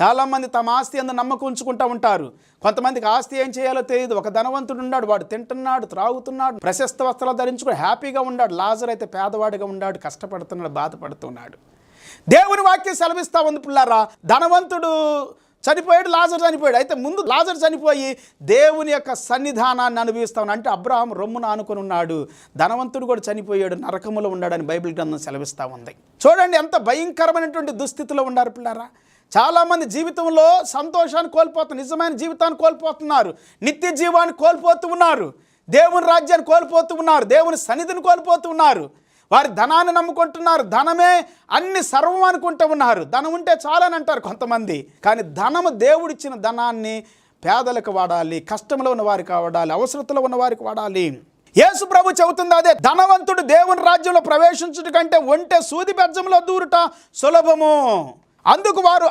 చాలామంది తమ ఆస్తి అందు నమ్మకం ఉంచుకుంటూ ఉంటారు. కొంతమందికి ఆస్తి ఏం చేయాలో తెలియదు. ఒక ధనవంతుడు ఉన్నాడు, వాడు తింటున్నాడు, త్రాగుతున్నాడు, ప్రశస్త వస్త్రాలు ధరించుకుని హ్యాపీగా ఉన్నాడు. లాజరు అయితే పేదవాడిగా ఉన్నాడు, కష్టపడుతున్నాడు, బాధపడుతున్నాడు. దేవుని వాక్యం సెలవిస్తూ ఉంది పిల్లారా, ధనవంతుడు చనిపోయాడు, లాజరు చనిపోయాడు. అయితే ముందు లాజరు చనిపోయి దేవుని యొక్క సన్నిధానాన్ని అనుభవిస్తా ఉన్నాడు. అంటే అబ్రహాం రొమ్మున ఆనుకొని ఉన్నాడు, ధనవంతుడు కూడా చనిపోయాడు, నరకములో ఉన్నాడని బైబిల్ గ్రంథం సెలవిస్తూ ఉంది. చూడండి ఎంత భయంకరమైనటువంటి దుస్థితిలో ఉన్నారు పిల్లారా. చాలామంది జీవితంలో సంతోషాన్ని కోల్పోతున్నారు, నిజమైన జీవితాన్ని కోల్పోతున్నారు, నిత్య జీవాన్ని కోల్పోతూ ఉన్నారు, దేవుని రాజ్యాన్ని కోల్పోతూ ఉన్నారు, దేవుని సన్నిధిని కోల్పోతూ ఉన్నారు. వారి ధనాన్ని నమ్ముకుంటున్నారు, ధనమే అన్ని సర్వం అనుకుంటూ ఉన్నారు. ధనం ఉంటే చాలని అంటారు కొంతమంది. కానీ ధనము దేవుడిచ్చిన ధనాన్ని పేదలకు వాడాలి, కష్టంలో ఉన్న వారికి వాడాలి, అవసరతలో ఉన్న వారికి వాడాలి. యేసు ప్రభు చెబుతుంది అదే, ధనవంతుడు దేవుని రాజ్యంలో ప్రవేశించుట కంటే ఒంటె సూది బెజ్జంలో దూరుట సులభము. అందుకు వారు